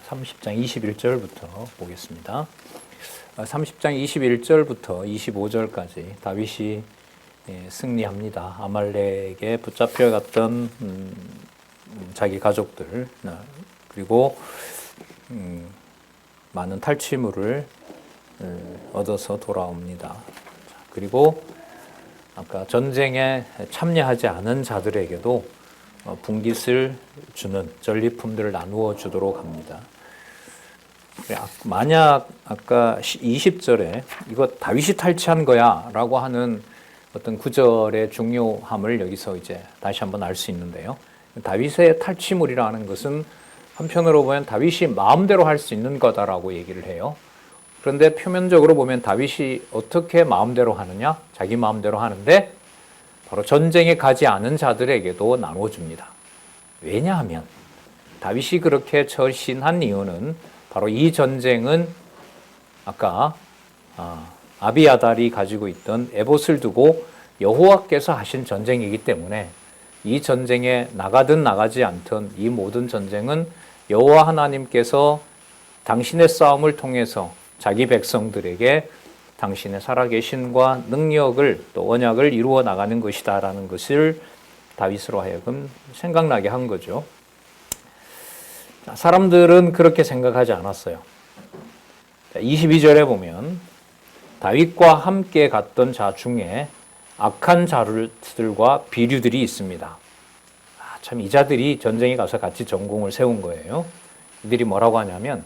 30장 21절부터 보겠습니다. 30장 21절부터 25절까지 다윗이 승리합니다. 아말렉에 붙잡혀갔던 자기 가족들 그리고 많은 탈취물을 얻어서 돌아옵니다. 그리고 아까 전쟁에 참여하지 않은 자들에게도 분깃을 주는 전리품들을 나누어 주도록 합니다. 만약 아까 20절에 이거 다윗이 탈취한 거야 라고 하는 어떤 구절의 중요함을 여기서 이제 다시 한번 알 수 있는데요. 다윗의 탈취물이라는 것은 한편으로 보면 다윗이 마음대로 할 수 있는 거다라고 얘기를 해요. 그런데 표면적으로 보면 다윗이 어떻게 마음대로 하느냐? 자기 마음대로 하는데 바로 전쟁에 가지 않은 자들에게도 나눠줍니다. 왜냐하면 다윗이 그렇게 처신한 이유는 바로 이 전쟁은 아까 아비아달이 가지고 있던 에봇을 두고 여호와께서 하신 전쟁이기 때문에 이 전쟁에 나가든 나가지 않든 이 모든 전쟁은 여호와 하나님께서 당신의 싸움을 통해서 자기 백성들에게 당신의 살아계신과 능력을 또 언약을 이루어 나가는 것이다라는 것을 다윗으로 하여금 생각나게 한 거죠. 사람들은 그렇게 생각하지 않았어요. 22절에 보면 다윗과 함께 갔던 자 중에 악한 자들과 비류들이 있습니다. 참 이 자들이 전쟁에 가서 같이 전공을 세운 거예요. 이들이 뭐라고 하냐면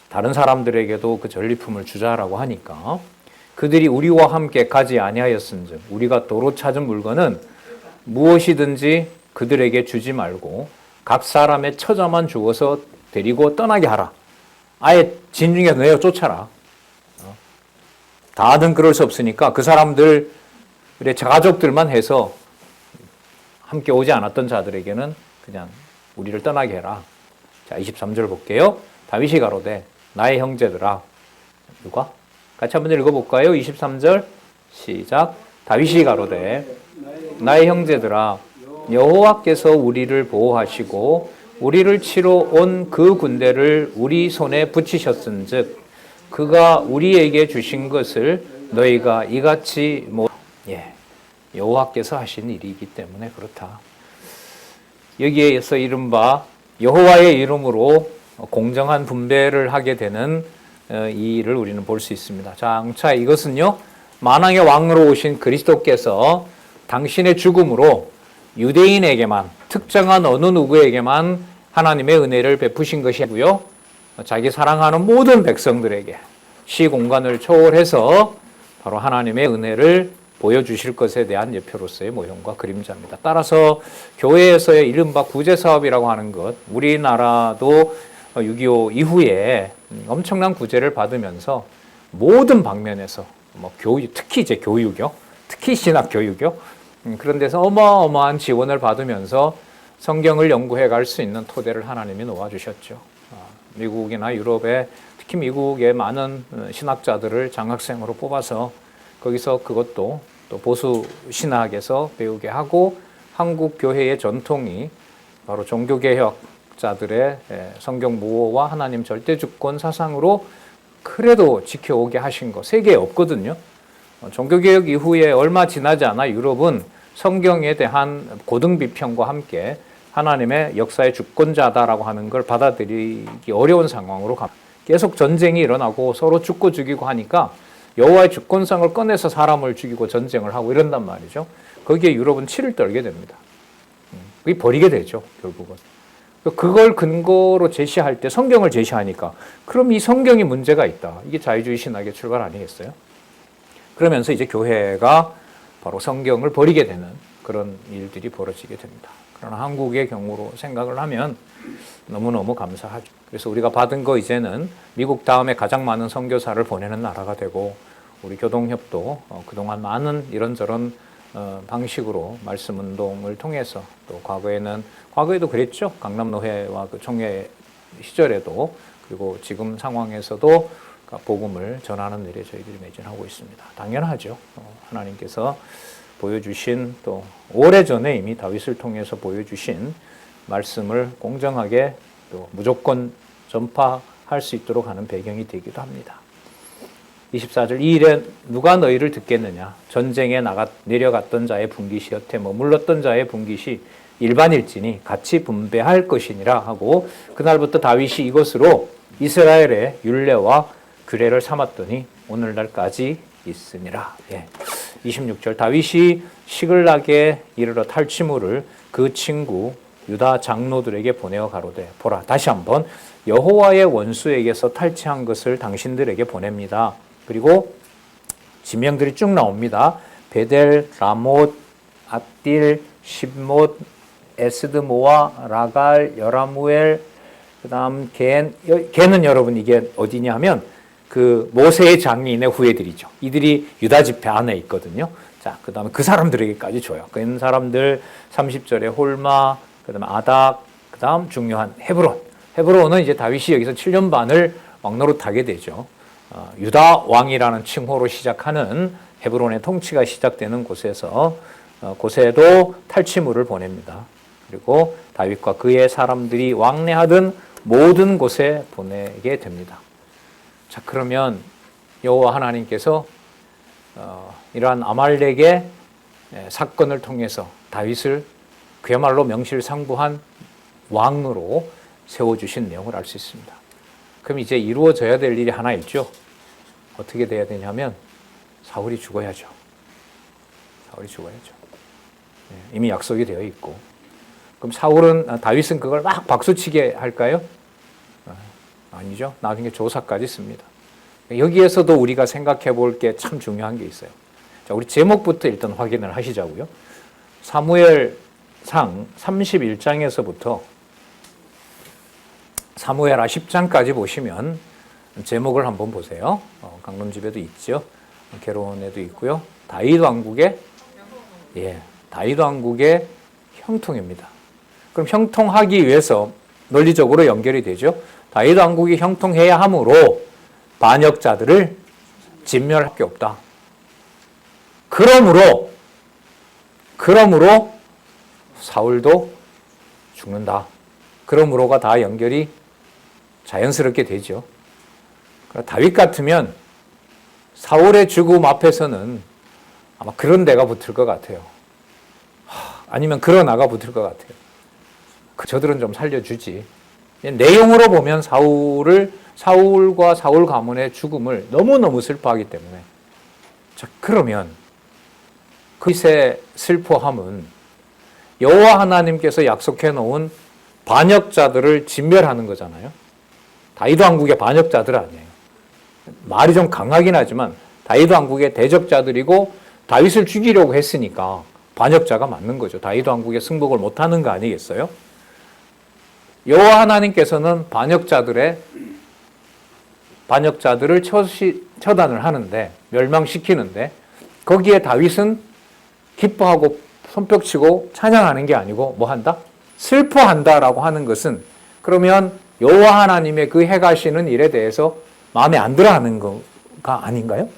다른 사람들에게도 그 전리품을 주자라고 하니까 그들이 우리와 함께 가지 아니하였은즉 우리가 도로 찾은 물건은 무엇이든지 그들에게 주지 말고 각 사람의 처자만 주어서 데리고 떠나게 하라. 아예 진중에 내어 쫓아라. 다든 그럴 수 없으니까 그 사람들의 가족들만 해서 함께 오지 않았던 자들에게는 그냥 우리를 떠나게 해라. 자, 23절 볼게요. 다윗이 가로되 나의 형제들아. 누가? 같이 한번 읽어볼까요? 23절 시작. 다윗이 가로되 나의 형제들아 여호와께서 우리를 보호하시고 우리를 치러 온 그 군대를 우리 손에 붙이셨은즉 그가 우리에게 주신 것을 너희가 이같이 여호와께서 하신 일이기 때문에 그렇다. 여기에서 이른바 여호와의 이름으로 공정한 분배를 하게 되는 이 일을 우리는 볼 수 있습니다. 장차 이것은요 만왕의 왕으로 오신 그리스도께서 당신의 죽음으로 유대인에게만 특정한 어느 누구에게만 하나님의 은혜를 베푸신 것이고요. 자기 사랑하는 모든 백성들에게 시공간을 초월해서 바로 하나님의 은혜를 보여주실 것에 대한 예표로서의 모형과 그림자입니다. 따라서 교회에서의 이른바 구제사업이라고 하는 것, 우리나라도 6.25 이후에 엄청난 구제를 받으면서 모든 방면에서 교육, 특히 이제 교육이요, 특히 신학 교육이요, 그런 데서 어마어마한 지원을 받으면서 성경을 연구해 갈 수 있는 토대를 하나님이 놓아주셨죠. 미국이나 유럽에 특히 미국의 많은 신학자들을 장학생으로 뽑아서 거기서 그것도 또 보수 신학에서 배우게 하고 한국 교회의 전통이 바로 종교개혁자들의 성경 무호와 하나님 절대주권 사상으로 그래도 지켜오게 하신 거 세계에 없거든요. 종교개혁 이후에 얼마 지나지 않아 유럽은 성경에 대한 고등비평과 함께 하나님의 역사의 주권자다라고 하는 걸 받아들이기 어려운 상황으로 갑니다. 계속 전쟁이 일어나고 서로 죽고 죽이고 하니까 여호와의 주권성을 꺼내서 사람을 죽이고 전쟁을 하고 이런단 말이죠. 거기에 유럽은 치를 떨게 됩니다. 그게 버리게 되죠, 결국은. 그걸 근거로 제시할 때 성경을 제시하니까 그럼 이 성경이 문제가 있다. 이게 자유주의 신학의 출발 아니겠어요? 그러면서 이제 교회가 바로 성경을 버리게 되는 그런 일들이 벌어지게 됩니다. 그러나 한국의 경우로 생각을 하면 너무너무 감사하죠. 그래서 우리가 받은 거 이제는 미국 다음에 가장 많은 선교사를 보내는 나라가 되고 우리 교동협도 그동안 많은 이런저런 방식으로 말씀운동을 통해서 또 과거에도 그랬죠. 강남노회와 그 총회 시절에도 그리고 지금 상황에서도 복음을 전하는 일에 저희들이 매진하고 있습니다. 당연하죠. 하나님께서 보여주신 또 오래전에 이미 다윗을 통해서 보여주신 말씀을 공정하게 또 무조건 전파할 수 있도록 하는 배경이 되기도 합니다. 24절 이 일에 누가 너희를 듣겠느냐 전쟁에 내려갔던 자의 분깃이 여태 머물렀던 자의 분깃이 일반일진이 같이 분배할 것이니라 하고 그날부터 다윗이 이것으로 이스라엘의 율례와 규례를 삼았더니 오늘날까지 있으니라. 26절 다윗이 시글락에 이르러 탈취물을 그 친구 유다 장로들에게 보내어 가로되 보라 다시 한번 여호와의 원수에게서 탈취한 것을 당신들에게 보냅니다. 그리고 지명들이 쭉 나옵니다. 베델, 라못, 압딜, 십못, 에스드모아, 라갈, 여라무엘, 그 다음 겐은 여러분 이게 어디냐 하면 그 모세의 장인의 후예들이죠. 이들이 유다 지파 안에 있거든요. 자, 그 다음에 그 사람들에게까지 줘요. 그 사람들 30절에 홀마, 그 다음에 아닥, 그 다음 중요한 헤브론. 헤브론은 이제 다윗이 여기서 7년 반을 왕노릇하게 되죠. 유다 왕이라는 칭호로 시작하는 헤브론의 통치가 시작되는 곳에도 탈취물을 보냅니다. 그리고 다윗과 그의 사람들이 왕래하던 모든 곳에 보내게 됩니다. 자, 그러면 여호와 하나님께서 이러한 아말렉의 사건을 통해서 다윗을 그야말로 명실상부한 왕으로 세워주신 내용을 알 수 있습니다. 그럼 이제 이루어져야 될 일이 하나 있죠. 어떻게 돼야 되냐면 사울이 죽어야죠. 사울이 죽어야죠. 이미 약속이 되어 있고. 그럼 다윗은 그걸 막 박수치게 할까요? 아니죠. 나중에 조사까지 씁니다. 여기에서도 우리가 생각해 볼 게 참 중요한 게 있어요. 자, 우리 제목부터 일단 확인을 하시자고요. 사무엘상 31장에서부터 사무엘하 10장까지 보시면 제목을 한번 보세요. 강론집에도 있죠. 개론에도 있고요. 다윗 왕국의 형통입니다. 그럼 형통하기 위해서 논리적으로 연결이 되죠. 다윗 왕국이 형통해야 하므로 반역자들을 진멸할 게 없다. 그러므로 사울도 죽는다. 그러므로가 다 연결이 자연스럽게 되죠. 다윗 같으면 사울의 죽음 앞에서는 아마 그런 데가 붙을 것 같아요. 아니면 그러나가 붙을 것 같아요. 저들은 좀 살려주지. 내용으로 보면 사울과 사울 가문의 죽음을 너무너무 슬퍼하기 때문에. 자, 그러면 그의 슬퍼함은 여호와 하나님께서 약속해 놓은 반역자들을 진멸하는 거잖아요. 다윗 왕국의 반역자들 아니에요. 말이 좀 강하긴 하지만 다윗 왕국의 대적자들이고 다윗을 죽이려고 했으니까 반역자가 맞는 거죠. 다윗 왕국의 승복을 못하는 거 아니겠어요? 여호와 하나님께서는 반역자들을 처단을 하는데 멸망시키는데 거기에 다윗은 기뻐하고 손뼉치고 찬양하는 게 아니고 뭐 한다? 슬퍼한다라고 하는 것은 그러면 여호와 하나님의 그 행하시는 일에 대해서 마음에 안 들어하는 거가 아닌가요?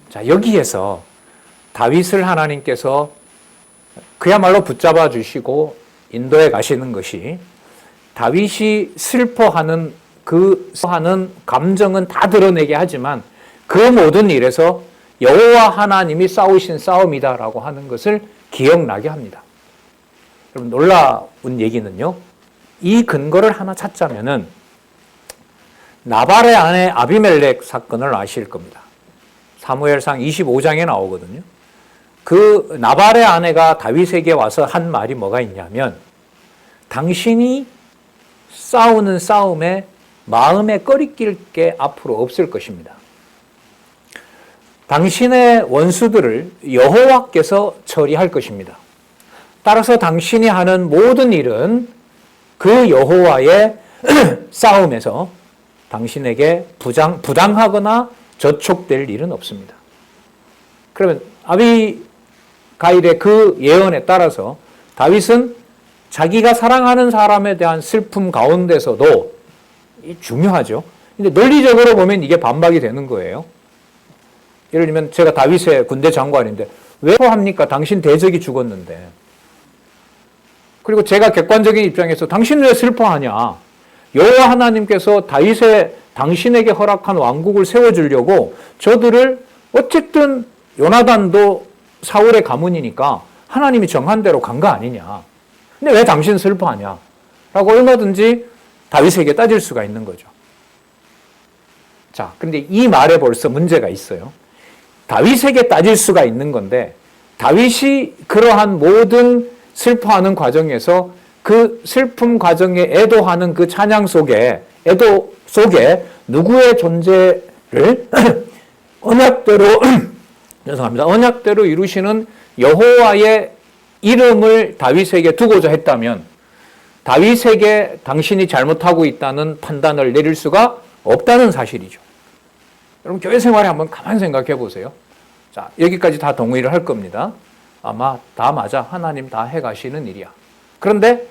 자, 여기에서 다윗을 하나님께서 그야말로 붙잡아 주시고 인도해 가시는 것이 다윗이 슬퍼하는 감정은 다 드러내게 하지만 그 모든 일에서 여호와 하나님이 싸우신 싸움이다라고 하는 것을 기억나게 합니다. 여러분 놀라운 얘기는요. 이 근거를 하나 찾자면은 나발의 아내 아비멜렉 사건을 아실 겁니다. 사무엘상 25장에 나오거든요. 그 나발의 아내가 다윗에게 와서 한 말이 뭐가 있냐면 당신이 싸우는 싸움에 마음에 꺼리낄 게 앞으로 없을 것입니다. 당신의 원수들을 여호와께서 처리할 것입니다. 따라서 당신이 하는 모든 일은 그 여호와의 싸움에서 당신에게 부당하거나 저촉될 일은 없습니다. 그러면 아비가일의 그 예언에 따라서 다윗은 자기가 사랑하는 사람에 대한 슬픔 가운데서도 중요하죠. 근데 논리적으로 보면 이게 반박이 되는 거예요. 예를 들면 제가 다윗의 군대 장관인데 왜 합니까? 당신 대적이 죽었는데. 그리고 제가 객관적인 입장에서 당신 왜 슬퍼하냐? 여호와 하나님께서 다윗의 당신에게 허락한 왕국을 세워주려고 저들을 어쨌든 요나단도 사울의 가문이니까 하나님이 정한 대로 간 거 아니냐. 근데 왜 당신 슬퍼하냐? 라고 얼마든지 다윗에게 따질 수가 있는 거죠. 자, 근데 이 말에 벌써 문제가 있어요. 다윗에게 따질 수가 있는 건데 다윗이 그러한 모든 슬퍼하는 과정에서 그 슬픔 과정에 애도하는 그 찬양 속에, 애도 속에 누구의 존재를 언약대로 죄송합니다. 언약대로 이루시는 여호와의 이름을 다윗에게 두고자 했다면 다윗에게 당신이 잘못하고 있다는 판단을 내릴 수가 없다는 사실이죠. 여러분 교회 생활에 한번 가만히 생각해 보세요. 자, 여기까지 다 동의를 할 겁니다. 아마 다 맞아. 하나님 다 해가시는 일이야. 그런데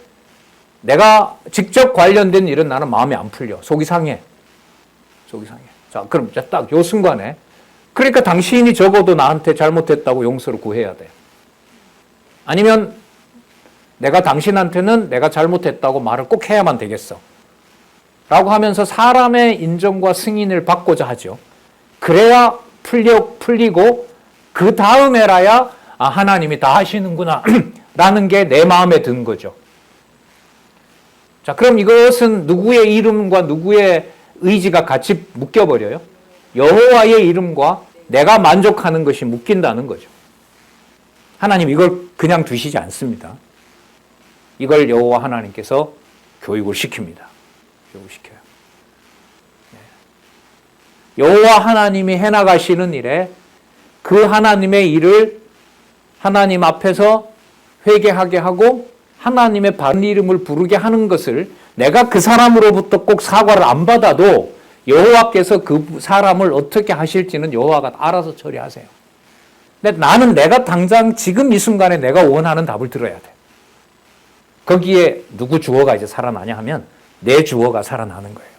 내가 직접 관련된 일은 나는 마음에 안 풀려. 속이 상해. 속이 상해. 자, 그럼 딱 요 순간에 그러니까 당신이 적어도 나한테 잘못했다고 용서를 구해야 돼. 아니면 내가 당신한테는 내가 잘못했다고 말을 꼭 해야만 되겠어. 라고 하면서 사람의 인정과 승인을 받고자 하죠. 그래야 풀리고 그 다음에라야 아, 하나님이 다 하시는구나 라는 게 내 마음에 든 거죠. 자, 그럼 이것은 누구의 이름과 누구의 의지가 같이 묶여버려요? 여호와의 이름과 내가 만족하는 것이 묶인다는 거죠. 하나님 이걸 그냥 두시지 않습니다. 이걸 여호와 하나님께서 교육을 시킵니다. 교육을 시켜요. 여호와 하나님이 해나가시는 일에 그 하나님의 일을 하나님 앞에서 회개하게 하고 하나님의 바른 이름을 부르게 하는 것을 내가 그 사람으로부터 꼭 사과를 안 받아도 여호와께서 그 사람을 어떻게 하실지는 여호와가 알아서 처리하세요. 근데 나는 내가 당장 지금 이 순간에 내가 원하는 답을 들어야 돼. 거기에 누구 주어가 이제 살아나냐 하면 내 주어가 살아나는 거예요.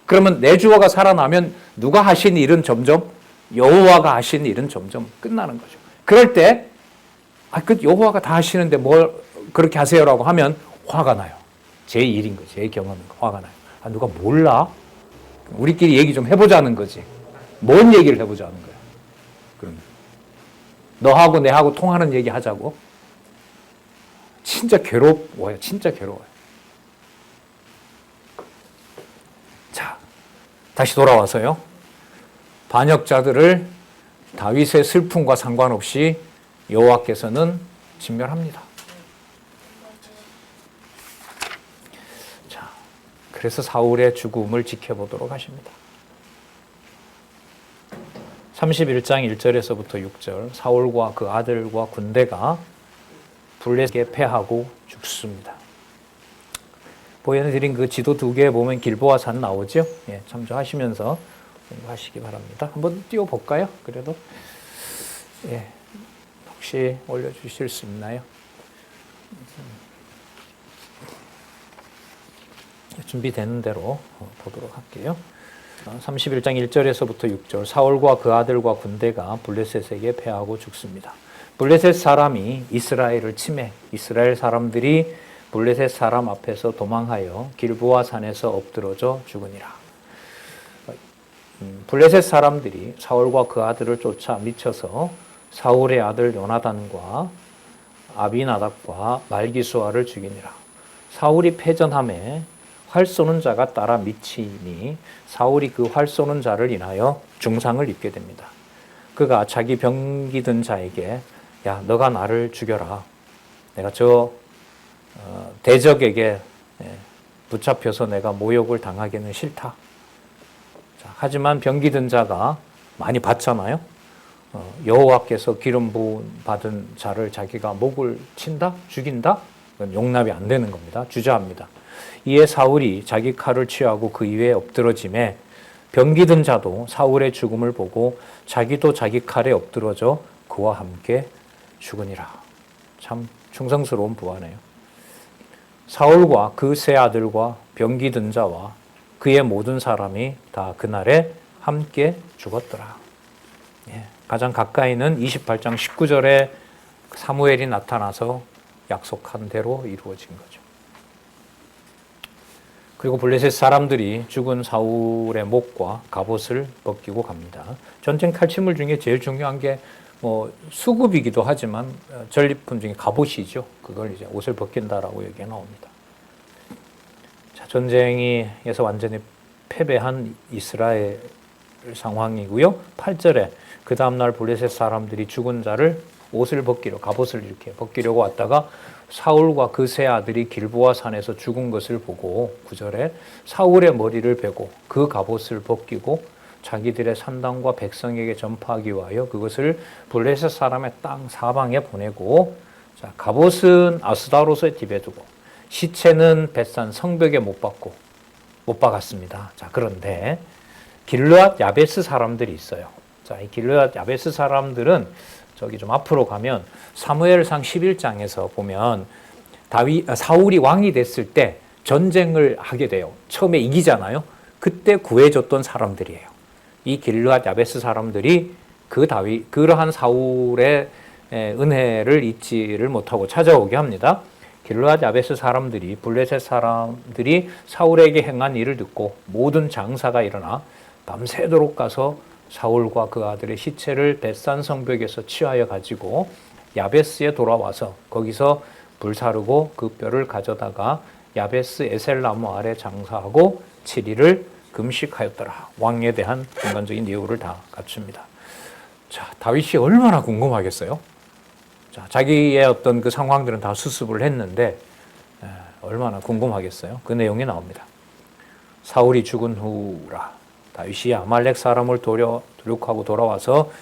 그러면 내 주어가 살아나면 누가 하신 일은 점점 여호와가 하신 일은 점점 끝나는 거죠. 그럴 때 그 여호와가 다 하시는데 뭘 그렇게 하세요라고 하면 화가 나요. 제 일인 거죠. 제 경험인 거 화가 나요. 아, 누가 몰라? 우리끼리 얘기 좀 해보자는 거지. 뭔 얘기를 해보자는 거야. 그러면 너하고 내하고 통하는 얘기 하자고. 진짜 괴로워요. 진짜 괴로워요. 자, 다시 돌아와서요. 반역자들을 다윗의 슬픔과 상관없이 여호와께서는 진멸합니다. 자, 그래서 사울의 죽음을 지켜보도록 하십니다. 31장 1절에서부터 6절 사울과 그 아들과 군대가 블레셋에 패하고 죽습니다. 보여드린 그 지도 두 개에 보면 길보아산 나오죠? 예, 참조하시면서 공부하시기 바랍니다. 한번 띄워볼까요? 그래도 예, 혹시 올려주실 수 있나요? 준비되는 대로 보도록 할게요. 31장 1절에서부터 6절 사울과 그 아들과 군대가 블레셋에게 패하고 죽습니다. 블레셋 사람이 이스라엘을 침해 이스라엘 사람들이 블레셋 사람 앞에서 도망하여 길보아 산에서 엎드러져 죽으니라. 블레셋 사람들이 사울과 그 아들을 쫓아 미쳐서 사울의 아들 요나단과 아비나답과 말기수아를 죽이니라. 사울이 패전함에 활 쏘는 자가 따라 미치니 사울이 그 활 쏘는 자를 인하여 중상을 입게 됩니다. 그가 자기 병기 든 자에게 야 너가 나를 죽여라. 내가 저 대적에게 붙잡혀서 내가 모욕을 당하기는 싫다. 자, 하지만 병기 든 자가 많이 봤잖아요. 여호와께서 기름 부음 받은 자를 자기가 목을 친다? 죽인다? 그건 용납이 안 되는 겁니다. 주저합니다. 이에 사울이 자기 칼을 취하고 그 위에 엎드러짐에 병기 든 자도 사울의 죽음을 보고 자기도 자기 칼에 엎드러져 그와 함께 죽으니라. 참 충성스러운 부하네요. 사울과 그 세 아들과 병기 든 자와 그의 모든 사람이 다 그날에 함께 죽었더라. 예, 가장 가까이는 28장 19절에 사무엘이 나타나서 약속한 대로 이루어진 거죠. 그리고 블레셋 사람들이 죽은 사울의 목과 갑옷을 벗기고 갑니다. 전쟁 탈취물 중에 제일 중요한 게 수급이기도 하지만 전리품 중에 갑옷이죠. 그걸 이제 옷을 벗긴다라고 얘기가 나옵니다. 자, 전쟁에서 완전히 패배한 이스라엘 상황이고요. 8절에 그 다음날 블레셋 사람들이 죽은 자를 옷을 벗기려, 갑옷을 이렇게 벗기려고 왔다가 사울과 그 세 아들이 길보아 산에서 죽은 것을 보고 9절에 사울의 머리를 베고 그 갑옷을 벗기고 자기들의 산당과 백성에게 전파하기 위하여 그것을 블레셋 사람의 땅 사방에 보내고, 자, 갑옷은 아스다로스의 집에 두고 시체는 벳산 성벽에 못 박았습니다. 자, 그런데 길르앗 야베스 사람들이 있어요. 자, 이 길르앗 야베스 사람들은 저기 좀 앞으로 가면 사무엘상 11장에서 보면 사울이 왕이 됐을 때 전쟁을 하게 돼요. 처음에 이기잖아요. 그때 구해줬던 사람들이에요. 이 길르앗 야베스 사람들이 그러한 사울의 은혜를 잊지를 못하고 찾아오게 합니다. 길르앗 야베스 사람들이 블레셋 사람들이 사울에게 행한 일을 듣고 모든 장사가 일어나 밤새도록 가서 사울과 그 아들의 시체를 벳산 성벽에서 취하여 가지고 야베스에 돌아와서 거기서 불사르고 그 뼈를 가져다가 야베스 에셀나무 아래 장사하고 7일을 금식하였더라. 왕에 대한 인간적인 이유를 다 갖춥니다. 자, 다윗이 얼마나 궁금하겠어요? 자, 자기의 어떤 그 상황들은 다 수습을 했는데 얼마나 궁금하겠어요? 그 내용이 나옵니다. 사울이 죽은 후라. 다윗이 아말렉 사람을 도륙하고 돌아와서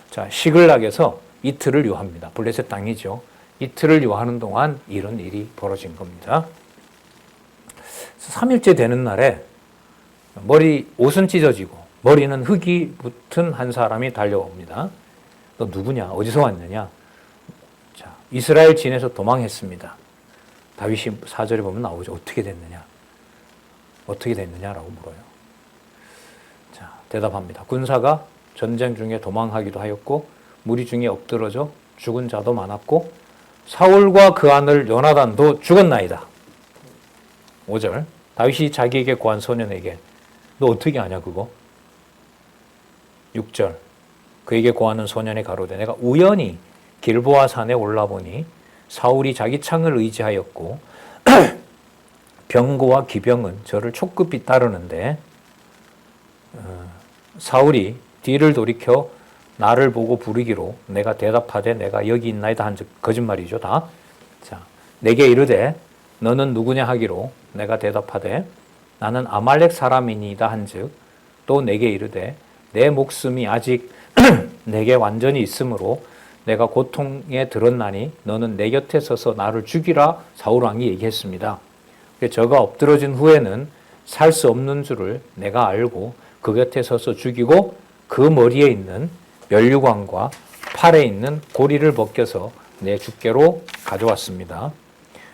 자, 시글락에서 이틀을 유합니다. 블레셋 땅이죠. 이틀을 유하는 동안 이런 일이 벌어진 겁니다. 3일째 되는 날에 옷은 찢어지고 머리는 흙이 붙은 한 사람이 달려옵니다. 너 누구냐? 어디서 왔느냐? 자, 이스라엘 진에서 도망했습니다. 다윗이 4절에 보면 나오죠. 어떻게 됐느냐? 어떻게 됐느냐라고 물어요. 자, 대답합니다. 군사가 전쟁 중에 도망하기도 하였고 무리 중에 엎드러져 죽은 자도 많았고 사울과 그 아들 요나단도 죽었나이다. 5절 다윗이 자기에게 구한 소년에게 너 어떻게 아냐 그거? 6절 그에게 구하는 소년이 가로되 내가 우연히 길보아 산에 올라보니 사울이 자기 창을 의지하였고 병거와 기병은 저를 촉급히 따르는데 사울이 뒤를 돌이켜 나를 보고 부르기로 내가 대답하되 내가 여기 있나이다 한즉 거짓말이죠 다. 자, 내게 이르되 너는 누구냐 하기로 내가 대답하되 나는 아말렉 사람이니이다 한즉 또 내게 이르되 내 목숨이 아직 내게 완전히 있으므로 내가 고통에 들었나니 너는 내 곁에 서서 나를 죽이라 사울 왕이 얘기했습니다. 저가 엎드러진 후에는 살 수 없는 줄을 내가 알고 그 곁에 서서 죽이고 그 머리에 있는 면류관과 팔에 있는 고리를 벗겨서 내 주께로 가져왔습니다.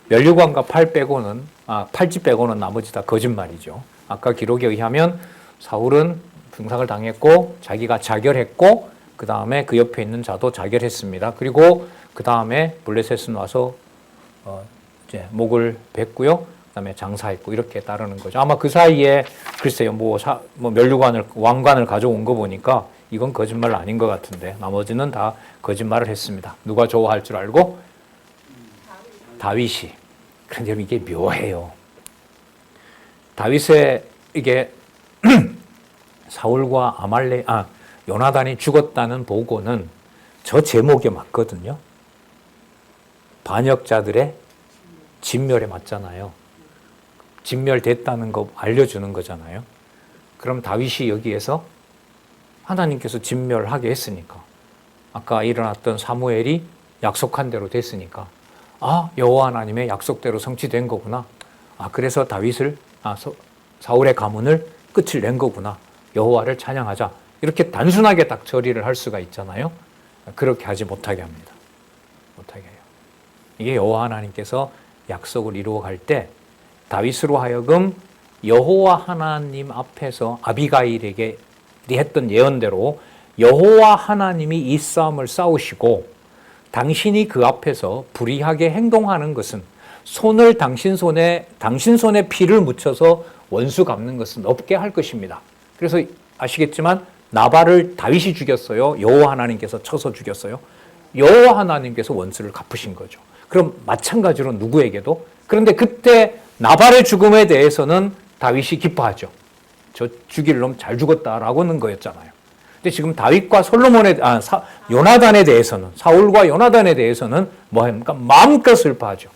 면류관과 팔찌 빼고는 나머지 다 거짓말이죠. 아까 기록에 의하면 사울은 중상을 당했고 자기가 자결했고 그 다음에 그 옆에 있는 자도 자결했습니다. 그리고 그 다음에 블레셋은 와서 이제 목을 뱉고요. 그 다음에 장사했고 이렇게 따르는 거죠. 아마 그 사이에 글쎄요 면류관을 왕관을 가져온 거 보니까 이건 거짓말 아닌 것 같은데 나머지는 다 거짓말을 했습니다. 누가 좋아할 줄 알고? 다윗이. 그런데 이게 묘해요. 다윗의 이게 사울과 요나단이 죽었다는 보고는 저 제목에 맞거든요. 반역자들의 진멸에 맞잖아요. 진멸됐다는 거 알려주는 거잖아요. 그럼 다윗이 여기에서 하나님께서 진멸하게 했으니까 아까 일어났던 사무엘이 약속한 대로 됐으니까 여호와 하나님의 약속대로 성취된 거구나. 그래서 사울의 가문을 끝을 낸 거구나. 여호와를 찬양하자. 이렇게 단순하게 딱 처리를 할 수가 있잖아요. 그렇게 하지 못하게 합니다. 못하게 해요. 이게 여호와 하나님께서 약속을 이루어 갈 때 다윗으로 하여금 여호와 하나님 앞에서 아비가일에게 했던 예언대로 여호와 하나님이 이 싸움을 싸우시고 당신이 그 앞에서 불의하게 행동하는 것은 손을 당신 손에 피를 묻혀서 원수 갚는 것은 없게 할 것입니다. 그래서 아시겠지만 나발을 다윗이 죽였어요. 여호와 하나님께서 쳐서 죽였어요. 여호와 하나님께서 원수를 갚으신 거죠. 그럼 마찬가지로 누구에게도, 그런데 그때 나발의 죽음에 대해서는 다윗이 기뻐하죠. 저 죽일 놈 잘 죽었다라고는 거였잖아요. 근데 지금 다윗과 요나단에 대해서는, 사울과 요나단에 대해서는 뭐 합니까? 마음껏 슬퍼하죠.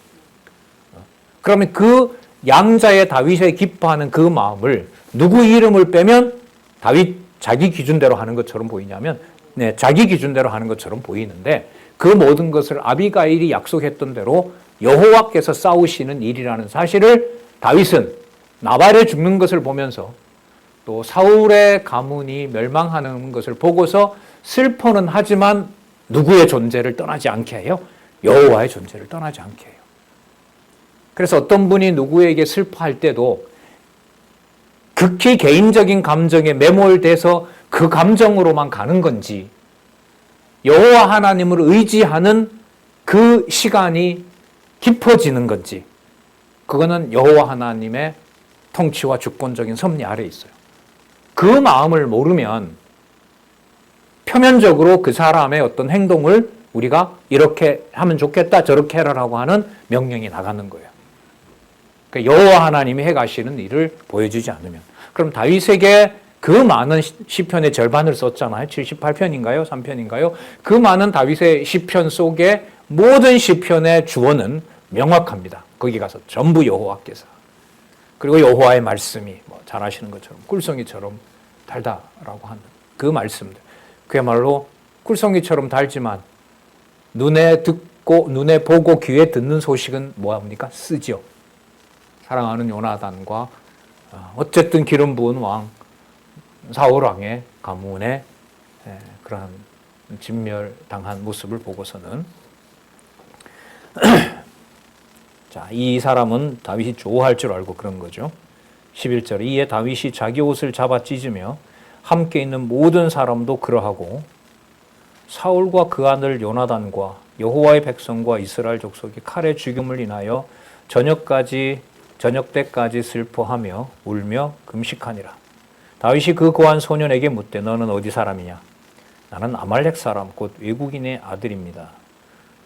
그러면 그 양자의 다윗의 기뻐하는 그 마음을 누구 이름을 빼면 다윗 자기 기준대로 하는 것처럼 보이냐면, 자기 기준대로 하는 것처럼 보이는데, 그 모든 것을 아비가일이 약속했던 대로 여호와께서 싸우시는 일이라는 사실을 다윗은 나발의 죽는 것을 보면서 또 사울의 가문이 멸망하는 것을 보고서 슬퍼는 하지만 누구의 존재를 떠나지 않게 해요? 여호와의 존재를 떠나지 않게 해요. 그래서 어떤 분이 누구에게 슬퍼할 때도 극히 개인적인 감정에 매몰돼서 그 감정으로만 가는 건지, 여호와 하나님을 의지하는 그 시간이 깊어지는 건지, 그거는 여호와 하나님의 통치와 주권적인 섭리 아래에 있어요. 그 마음을 모르면 표면적으로 그 사람의 어떤 행동을 우리가 이렇게 하면 좋겠다, 저렇게 해라라고 하는 명령이 나가는 거예요. 그러니까 여호와 하나님이 해가시는 일을 보여주지 않으면. 그럼 다윗에게 그 많은 시편의 절반을 썼잖아요. 78편인가요? 3편인가요? 그 많은 다윗의 시편 속에 모든 시편의 주어는 명확합니다. 거기 가서 전부 여호와께서. 그리고 여호와의 말씀이 잘 아시는 것처럼 꿀송이처럼 달다라고 하는 그 말씀들. 그야말로 꿀송이처럼 달지만 눈에 보고 귀에 듣는 소식은 뭐합니까? 쓰지요. 사랑하는 요나단과 어쨌든 기름 부은 왕 사울 왕의 가문에 그러한 진멸당한 모습을 보고서는 자, 이 사람은 다윗이 좋아할 줄 알고 그런 거죠. 11절 이에 다윗이 자기 옷을 잡아 찢으며 함께 있는 모든 사람도 그러하고 사울과 그 아들 요나단과 여호와의 백성과 이스라엘 족속이 칼의 죽임을 인하여 저녁 때까지 슬퍼하며 울며 금식하니라. 다윗이 그 고한 소년에게 묻되 너는 어디 사람이냐? 나는 아말렉 사람 곧 외국인의 아들입니다.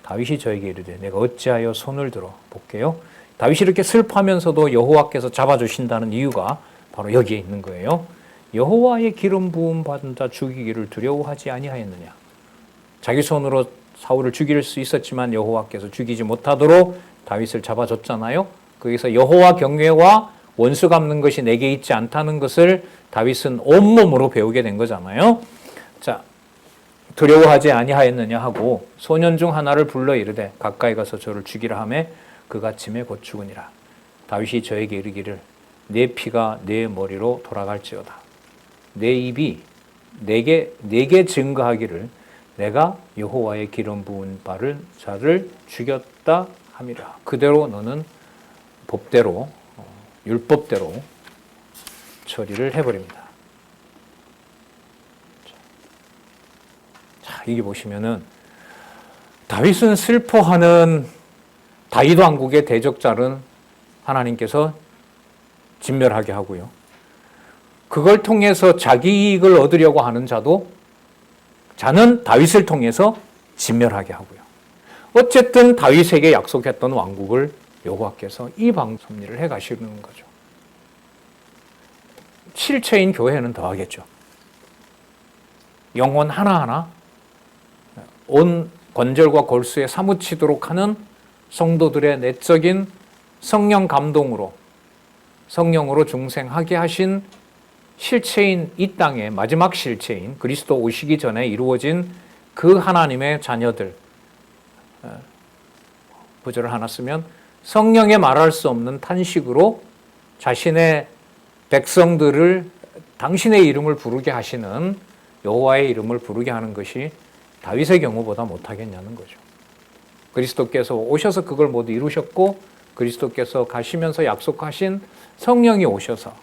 다윗이 저에게 이르되 내가 어찌하여 손을 들어 볼게요. 다윗이 이렇게 슬퍼하면서도 여호와께서 잡아주신다는 이유가 바로 여기에 있는 거예요. 여호와의 기름 부음 받은 자 죽이기를 두려워하지 아니하였느냐. 자기 손으로 사울을 죽일 수 있었지만 여호와께서 죽이지 못하도록 다윗을 잡아줬잖아요. 거기서 여호와 경외와 원수 갚는 것이 내게 있지 않다는 것을 다윗은 온몸으로 배우게 된 거잖아요. 자, 두려워하지 아니하였느냐 하고 소년 중 하나를 불러 이르되 가까이 가서 저를 죽이라 하매 그가 침에 곧 죽으니라. 다윗이 저에게 이르기를 내 피가 내 머리로 돌아갈지어다. 내 입이 내게 증거하기를 내가 여호와의 기름 부은 바른 자를 죽였다 함이라. 그대로 너는 법대로 율법대로 처리를 해버립니다. 자, 이게 보시면은 다윗은 슬퍼하는 다윗 왕국의 대적자는 하나님께서 진멸하게 하고요. 그걸 통해서 자기 이익을 얻으려고 하는 자는 다윗을 통해서 진멸하게 하고요. 어쨌든 다윗에게 약속했던 왕국을 여호와께서 이 방섭리를 해가시는 거죠. 실체인 교회는 더 하겠죠. 영혼 하나하나 온 관절과 골수에 사무치도록 하는 성도들의 내적인 성령 감동으로 성령으로 중생하게 하신 실체인 이 땅의 마지막 실체인 그리스도 오시기 전에 이루어진 그 하나님의 자녀들, 구절을 하나 쓰면 성령의 말할 수 없는 탄식으로 자신의 백성들을 당신의 이름을 부르게 하시는 여호와의 이름을 부르게 하는 것이 다윗의 경우보다 못하겠냐는 거죠. 그리스도께서 오셔서 그걸 모두 이루셨고 그리스도께서 가시면서 약속하신 성령이 오셔서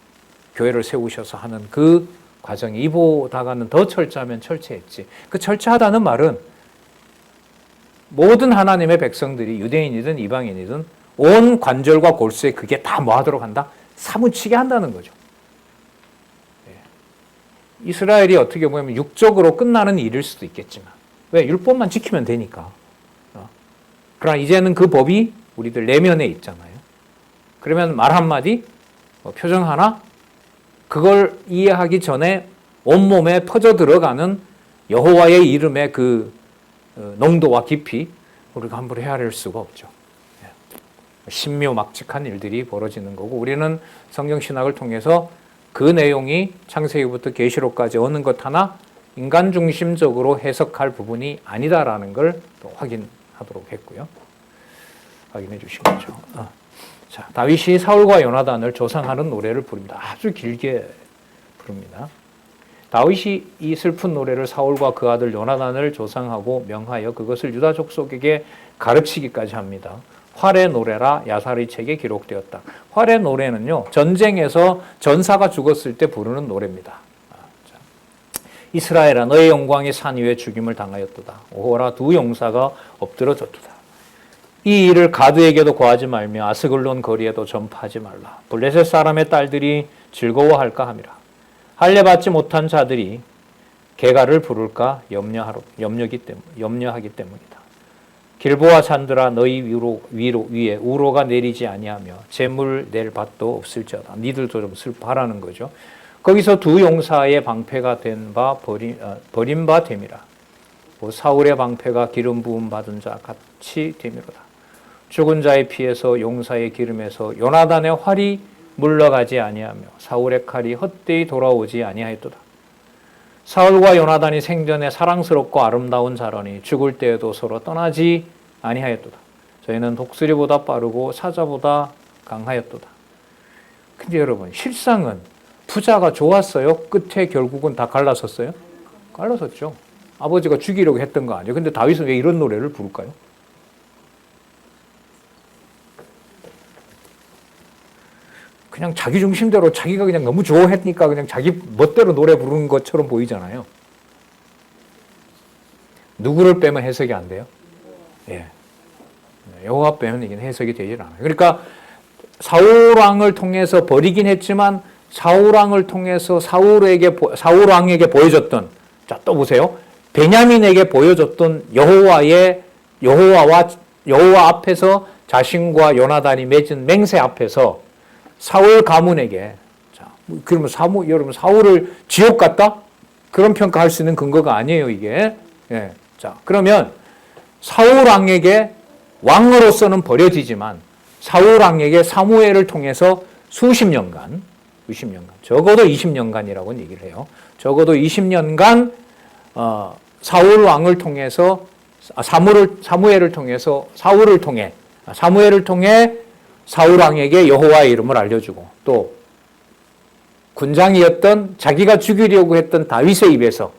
교회를 세우셔서 하는 그 과정이 이보다가는 더 철저하면 철저했지. 그 철저하다는 말은 모든 하나님의 백성들이 유대인이든 이방인이든 온 관절과 골수에 그게 다 뭐 하도록 한다? 사무치게 한다는 거죠. 이스라엘이 어떻게 보면 육적으로 끝나는 일일 수도 있겠지만 왜? 율법만 지키면 되니까. 그러나 이제는 그 법이 우리들 내면에 있잖아요. 그러면 말 한마디, 표정 하나, 그걸 이해하기 전에 온몸에 퍼져 들어가는 여호와의 이름의 그 농도와 깊이 우리가 함부로 헤아릴 수가 없죠. 신묘막측한 일들이 벌어지는 거고, 우리는 성경신학을 통해서 그 내용이 창세기부터 계시록까지 어느 것 하나 인간 중심적으로 해석할 부분이 아니다라는 걸 또 확인하도록 했고요. 확인해 주신 거죠. 자, 다윗이 사울과 요나단을 조상하는 노래를 부릅니다. 아주 길게 부릅니다. 다윗이 이 슬픈 노래를 사울과 그 아들 요나단을 조상하고 명하여 그것을 유다 족속에게 가르치기까지 합니다. 활의 노래라 야사리 책에 기록되었다. 활의 노래는요, 전쟁에서 전사가 죽었을 때 부르는 노래입니다. 이스라엘아, 너의 영광이 산 위에 죽임을 당하였도다. 오호라, 두 용사가 엎드러졌도다. 이 일을 가드에게도 고하지 말며 아스글론 거리에도 전파하지 말라. 블레셋 사람의 딸들이 즐거워할까 함이라. 할례 받지 못한 자들이 개가를 부를까 염려하기 때문이다. 길보아 산들아, 너희 위에 우로가 내리지 아니하며 재물 낼 밭도 없을지어다. 니들도 좀 슬퍼하라는 거죠. 거기서 두 용사의 방패가 된 바 버린 바 됨이라. 사울의 방패가 기름 부음 받은 자 같이 됨이로다. 죽은 자의 피에서 용사의 기름에서 요나단의 활이 물러가지 아니하며 사울의 칼이 헛되이 돌아오지 아니하였도다. 사울과 요나단이 생전에 사랑스럽고 아름다운 자라니 죽을 때에도 서로 떠나지 아니하였도다. 저희는 독수리보다 빠르고 사자보다 강하였도다. 근데 여러분, 실상은 부자가 좋았어요? 끝에 결국은 다 갈라섰어요? 갈라섰죠. 아버지가 죽이려고 했던 거 아니에요. 근데 다윗은 왜 이런 노래를 부를까요? 그냥 자기 중심대로 자기가 그냥 너무 좋아했으니까 그냥 자기 멋대로 노래 부르는 것처럼 보이잖아요. 누구를 빼면 해석이 안 돼요? 예. 여호와 빼면 이게 해석이 되질 않아요. 그러니까 사울 왕을 통해서 버리긴 했지만 사울 왕을 통해서 사울 왕에게 보여줬던, 자, 또 보세요. 베냐민에게 보여줬던 여호와 앞에서 자신과 요나단이 맺은 맹세 앞에서 사울 가문에게, 자, 그러면 여러분 사울을 지옥 같다? 그런 평가할 수 있는 근거가 아니에요, 이게. 예. 자, 그러면 사울 왕에게 왕으로서는 버려지지만 사울 왕에게 사무엘을 통해서 수십 년간, 적어도 20년간이라고 얘기를 해요. 적어도 20년간 사울 왕을 통해서 사무엘을 통해서 사무엘을 통해 사울 왕에게 여호와의 이름을 알려주고, 또 군장이었던 자기가 죽이려고 했던 다윗의 입에서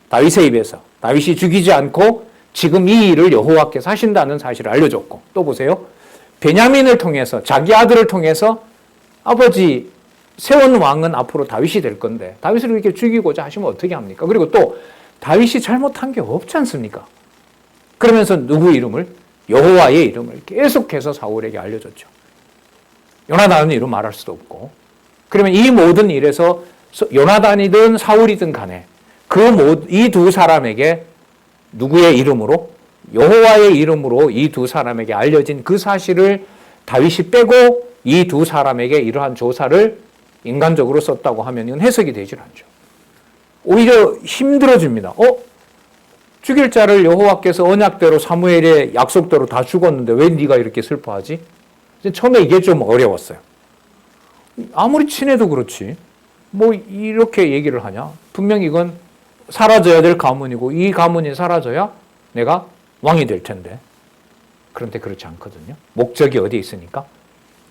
다윗이 죽이지 않고 지금 이 일을 여호와께서 하신다는 사실을 알려줬고, 또 보세요. 베냐민을 통해서, 자기 아들을 통해서 아버지 세운 왕은 앞으로 다윗이 될 건데 다윗을 이렇게 죽이고자 하시면 어떻게 합니까? 그리고 또 다윗이 잘못한 게 없지 않습니까? 그러면서 누구 이름을? 여호와의 이름을 계속해서 사울에게 알려줬죠. 요나단은 이름 말할 수도 없고. 그러면 이 모든 일에서 요나단이든 사울이든 간에 이 두 사람에게 누구의 이름으로? 여호와의 이름으로 이 두 사람에게 알려진 그 사실을 다윗이 빼고 이 두 사람에게 이러한 조사를 인간적으로 썼다고 하면 이건 해석이 되질 않죠. 오히려 힘들어집니다. 죽일 자를 여호와께서 언약대로 사무엘의 약속대로 다 죽었는데 왜 네가 이렇게 슬퍼하지? 처음에 이게 좀 어려웠어요. 아무리 친해도 그렇지. 뭐 이렇게 얘기를 하냐? 분명히 이건 사라져야 될 가문이고 이 가문이 사라져야 내가 왕이 될 텐데. 그런데 그렇지 않거든요. 목적이 어디에 있으니까?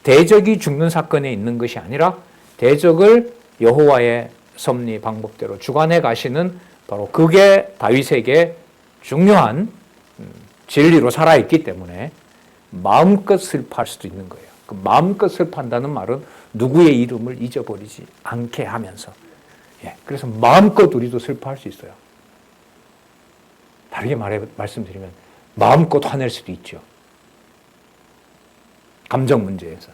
대적이 죽는 사건에 있는 것이 아니라 대적을 여호와의 섭리 방법대로 주관해 가시는 바로 그게 다윗에게 중요한 진리로 살아있기 때문에 마음껏 슬퍼할 수도 있는 거예요. 그 마음껏 슬퍼한다는 말은 누구의 이름을 잊어버리지 않게 하면서, 그래서 마음껏 우리도 슬퍼할 수 있어요. 다르게 말씀드리면 마음껏 화낼 수도 있죠. 감정 문제에서.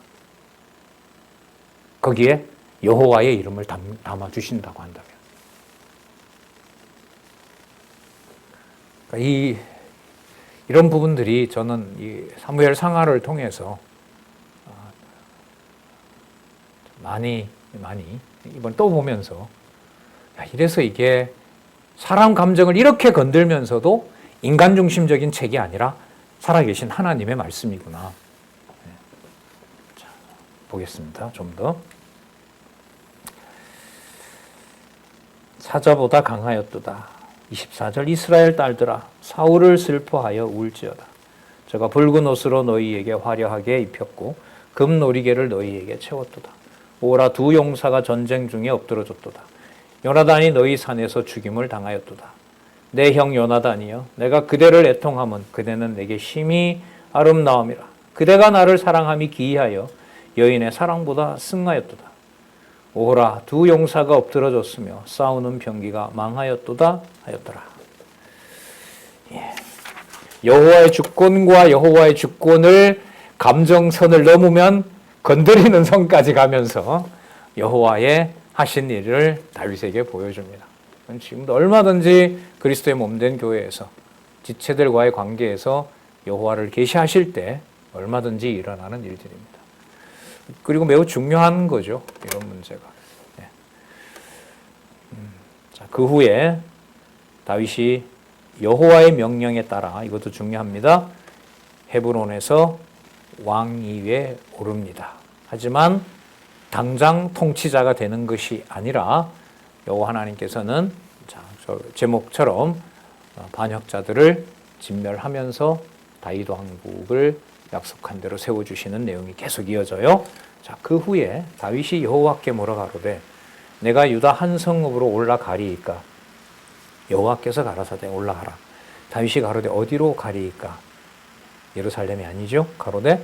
거기에 여호와의 이름을 담아 주신다고 한다면. 그러니까 이런 부분들이 저는 이 사무엘 상하를 통해서 많이 이번 또 보면서 이래서 이게 사람 감정을 이렇게 건들면서도 인간 중심적인 책이 아니라 살아계신 하나님의 말씀이구나. 자, 보겠습니다. 좀 더. 사자보다 강하였도다. 24절 이스라엘 딸들아 사울을 슬퍼하여 울지어다. 저가 붉은 옷으로 너희에게 화려하게 입혔고 금 놀이개를 너희에게 채웠도다. 오라 두 용사가 전쟁 중에 엎드러졌도다. 요나단이 너희 산에서 죽임을 당하였도다. 내 형 요나단이여 내가 그대를 애통함은 그대는 내게 심히 아름다움이라. 그대가 나를 사랑함이 기이하여 여인의 사랑보다 승하였도다. 오라 두 용사가 엎드러졌으며 싸우는 병기가 망하였도다 하였더라. 예. 여호와의 주권과 여호와의 주권을 감정선을 넘으면 건드리는 선까지 가면서 여호와의 하신 일을 다윗에게 보여줍니다. 지금도 얼마든지 그리스도의 몸된 교회에서 지체들과의 관계에서 여호와를 계시하실 때 얼마든지 일어나는 일들입니다. 그리고 매우 중요한 거죠. 이런 문제가. 네. 자, 그 후에 다윗이 여호와의 명령에 따라 이것도 중요합니다. 헤브론에서 왕위에 오릅니다. 하지만 당장 통치자가 되는 것이 아니라 여호와 하나님께서는 저 제목처럼 반역자들을 진멸하면서 다윗 왕국을 약속한 대로 세워주시는 내용이 계속 이어져요. 자, 그 후에 다윗이 여호와께 뭐라 가로되 내가 유다 한 성읍으로 올라가리이까. 여호와께서 가라사대 올라가라. 다윗이 가로되 어디로 가리이까. 예루살렘이 아니죠. 가로되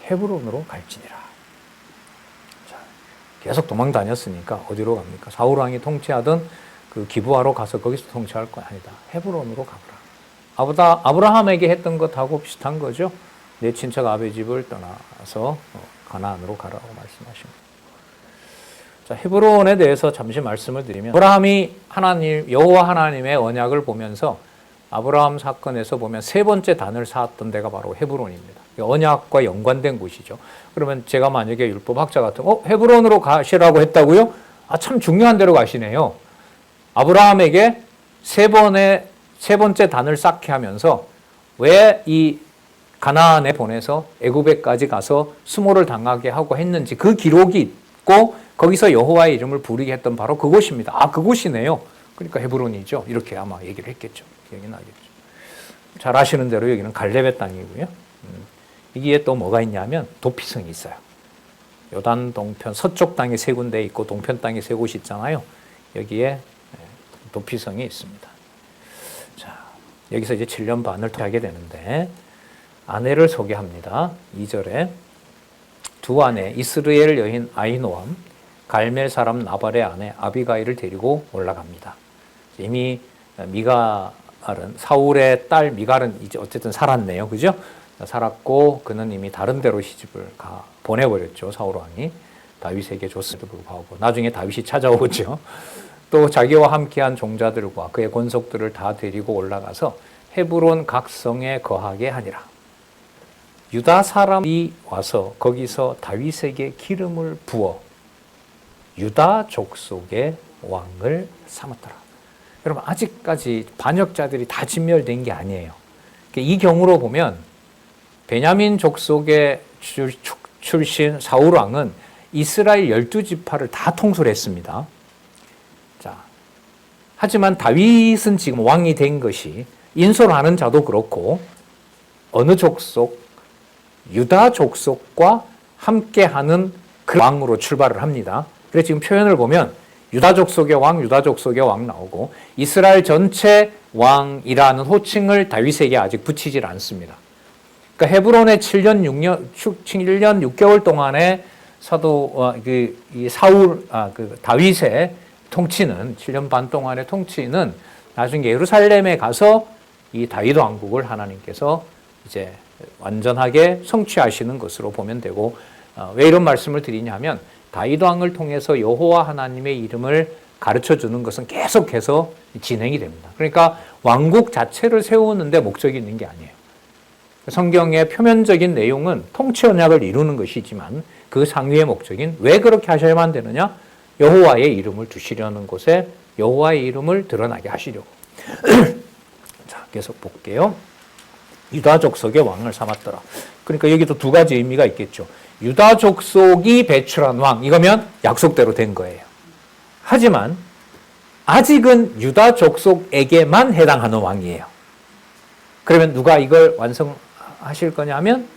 헤브론으로 갈지니라. 자, 계속 도망 다녔으니까 어디로 갑니까? 사울 왕이 통치하던 그 기브아로 가서 거기서 통치할 거 아니다. 헤브론으로 가보라. 아브라함에게 했던 것하고 비슷한 거죠. 내 친척 아베 집을 떠나서 가나안으로 가라고 말씀하십니다. 자, 헤브론에 대해서 잠시 말씀을 드리면 아브라함이 여호와 하나님의 언약을 보면서 아브라함 사건에서 보면 세 번째 단을 쌓았던 데가 바로 헤브론입니다. 언약과 연관된 곳이죠. 그러면 제가 만약에 율법학자 같으면 헤브론으로 가시라고 했다고요? 참 중요한 데로 가시네요. 아브라함에게 세 번째 단을 쌓게 하면서 왜 이 가나안에 보내서 애굽에까지 가서 수모를 당하게 하고 했는지 그 기록이 있고 거기서 여호와의 이름을 부르게 했던 바로 그곳입니다. 그곳이네요. 그러니까 헤브론이죠. 이렇게 아마 얘기를 했겠죠. 기억이 나겠죠. 잘 아시는 대로 여기는 갈렙의 땅이고요. 여기에 또 뭐가 있냐면 도피성이 있어요. 요단 동편 서쪽 땅에 세 군데 있고 동편 땅에 세 곳이 있잖아요. 여기에 도피성이 있습니다. 자, 여기서 이제 7년 반을 하게 되는데 아내를 소개합니다. 2절에 두 아내 이스라엘 여인 아히노암 갈멜 사람 나발의 아내 아비가일을 데리고 올라갑니다. 이미 미갈은 사울의 딸 미갈은 이제 어쨌든 살았네요. 그죠? 살았고 그는 이미 다른 데로 시집을 보내버렸죠. 사울 왕이 다윗에게 줬음에도 불구하고 나중에 다윗이 찾아오죠. 또 자기와 함께한 종자들과 그의 권속들을 다 데리고 올라가서 헤브론 각 성에 거하게 하니라. 유다 사람이 와서 거기서 다윗에게 기름을 부어 유다 족속의 왕을 삼았더라. 여러분 아직까지 반역자들이 다 진멸된 게 아니에요. 이 경우로 보면 베냐민 족속의 출신 사울 왕은 이스라엘 12지파를 다 통솔 했습니다. 자, 하지만 다윗은 지금 왕이 된 것이 인솔하는 자도 그렇고 어느 족속? 유다 족속과 함께하는 그 왕으로 출발을 합니다. 그래서 지금 표현을 보면 유다 족속의 왕 나오고 이스라엘 전체 왕이라는 호칭을 다윗에게 아직 붙이질 않습니다. 그러니까 헤브론의 7년 6개월 동안의 다윗의 통치는 7년 반 동안의 통치는 나중에 예루살렘에 가서 이 다윗 왕국을 하나님께서 이제 완전하게 성취하시는 것으로 보면 되고, 왜 이런 말씀을 드리냐면 다윗 왕을 통해서 여호와 하나님의 이름을 가르쳐 주는 것은 계속해서 진행이 됩니다. 그러니까 왕국 자체를 세우는데 목적이 있는 게 아니에요. 성경의 표면적인 내용은 통치 언약을 이루는 것이지만 그 상위의 목적인 왜 그렇게 하셔야만 되느냐? 여호와의 이름을 두시려는 곳에 여호와의 이름을 드러나게 하시려고. 자, 계속 볼게요. 유다 족속의 왕을 삼았더라. 그러니까 여기도 두 가지 의미가 있겠죠. 유다 족속이 배출한 왕, 이거면 약속대로 된 거예요. 하지만 아직은 유다 족속에게만 해당하는 왕이에요. 그러면 누가 이걸 완성하실 거냐면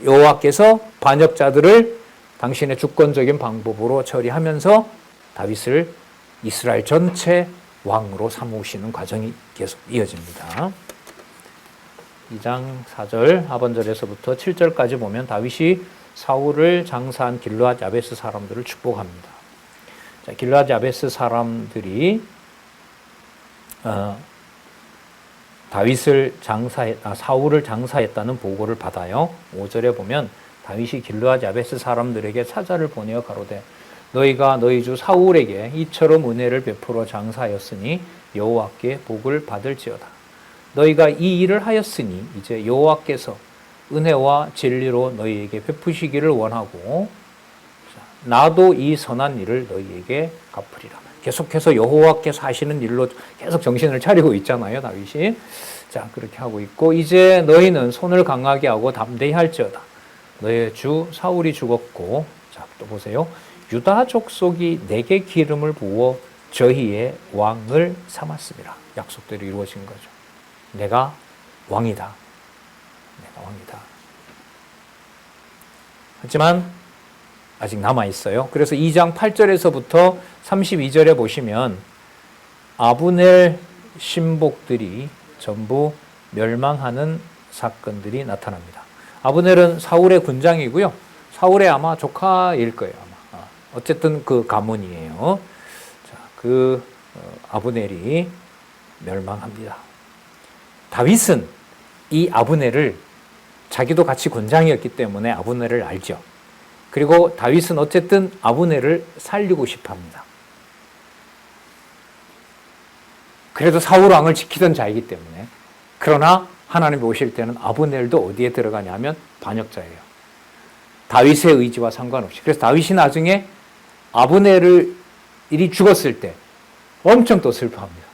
여호와께서 반역자들을 당신의 주권적인 방법으로 처리하면서 다윗을 이스라엘 전체 왕으로 삼으시는 과정이 계속 이어집니다. 2장 4절 하반절에서부터 7절까지 보면 다윗이 사울을 장사한 길르앗 야베스 사람들을 축복합니다. 자, 길르앗 야베스 사람들이 사울을 장사했다는 보고를 받아요. 5절에 보면 다윗이 길르앗 야베스 사람들에게 사자를 보내어 가로되 너희가 너희 주 사울에게 이처럼 은혜를 베풀어 장사하였으니 여호와께 복을 받을지어다. 너희가 이 일을 하였으니 이제 여호와께서 은혜와 진리로 너희에게 베푸시기를 원하고 나도 이 선한 일을 너희에게 갚으리라. 계속해서 여호와께서 하시는 일로 계속 정신을 차리고 있잖아요, 다윗이. 자, 그렇게 하고 있고 이제 너희는 손을 강하게 하고 담대히 할지어다. 너의 주 사울이 죽었고, 자, 또 보세요. 유다 족속이 내게 기름을 부어 저희의 왕을 삼았습니다. 약속대로 이루어진 거죠. 내가 왕이다. 내가 왕이다. 하지만 아직 남아있어요. 그래서 2장 8절에서부터 32절에 보시면 아브넬 신복들이 전부 멸망하는 사건들이 나타납니다. 아브넬은 사울의 군장이고요. 사울의 아마 조카일 거예요. 아마. 어쨌든 그 가문이에요. 자, 그 아브넬이 멸망합니다. 다윗은 이 아브넬을 자기도 같이 군장이었기 때문에 아브넬을 알죠. 그리고 다윗은 어쨌든 아브넬을 살리고 싶어 합니다. 그래도 사울 왕을 지키던 자이기 때문에. 그러나 하나님이 오실 때는 아브넬도 어디에 들어가냐면 반역자예요. 다윗의 의지와 상관없이. 그래서 다윗이 나중에 아브넬이 죽었을 때 엄청 또 슬퍼합니다.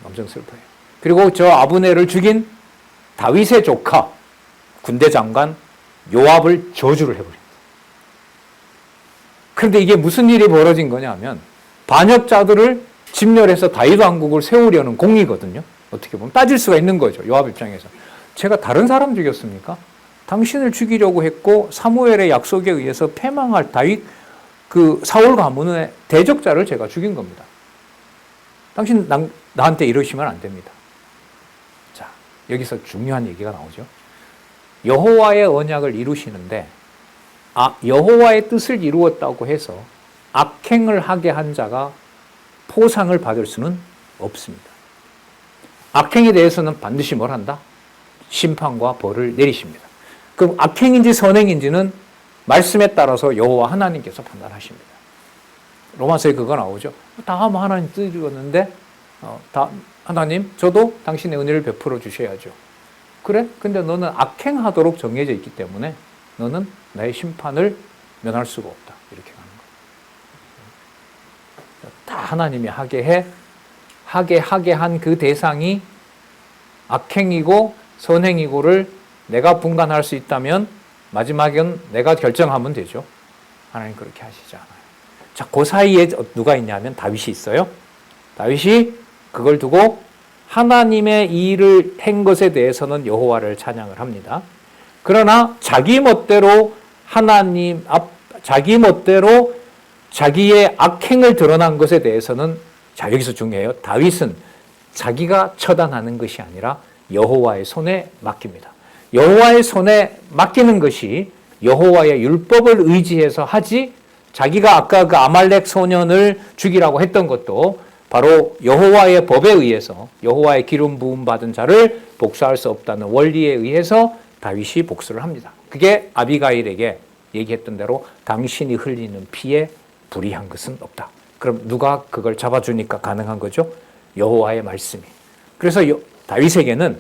엄청 슬퍼해요. 그리고 저 아브넬을 죽인 다윗의 조카 군대 장관 요압을 저주를 해버립니다. 그런데 이게 무슨 일이 벌어진 거냐면 반역자들을 진멸해서 다윗 왕국을 세우려는 공이거든요. 어떻게 보면 따질 수가 있는 거죠. 요압 입장에서. 제가 다른 사람 죽였습니까? 당신을 죽이려고 했고 사무엘의 약속에 의해서 패망할 다윗 그 사울 가문의 대적자를 제가 죽인 겁니다. 당신 나한테 이러시면 안 됩니다. 자, 여기서 중요한 얘기가 나오죠. 여호와의 언약을 이루시는데 여호와의 뜻을 이루었다고 해서 악행을 하게 한 자가 포상을 받을 수는 없습니다. 악행에 대해서는 반드시 뭘 한다? 심판과 벌을 내리십니다. 그럼 악행인지 선행인지는 말씀에 따라서 여호와 하나님께서 판단하십니다. 로마서에 그거 나오죠. 다 하나님 뜻이었는데 하나님 저도 당신의 은혜를 베풀어 주셔야죠. 그래? 근데 너는 악행하도록 정해져 있기 때문에 너는 나의 심판을 면할 수가 없다. 이렇게 가는 거예요. 다 하나님이 하게 한 그 대상이 악행이고 선행이고를 내가 분간할 수 있다면 마지막엔 내가 결정하면 되죠. 하나님 그렇게 하시지 않아요. 자, 그 사이에 누가 있냐면 다윗이 있어요. 다윗이 그걸 두고 하나님의 이 일을 한 것에 대해서는 여호와를 찬양을 합니다. 그러나 자기 멋대로 자기 멋대로 자기의 악행을 드러난 것에 대해서는 자, 여기서 중요해요. 다윗은 자기가 처단하는 것이 아니라 여호와의 손에 맡깁니다. 여호와의 손에 맡기는 것이 여호와의 율법을 의지해서 하지 자기가 아까 그 아말렉 소년을 죽이라고 했던 것도 바로 여호와의 법에 의해서 여호와의 기름 부음 받은 자를 복수할 수 없다는 원리에 의해서 다윗이 복수를 합니다. 그게 아비가일에게 얘기했던 대로 당신이 흘리는 피에 불이한 것은 없다. 그럼 누가 그걸 잡아주니까 가능한 거죠? 여호와의 말씀이. 그래서 다윗에게는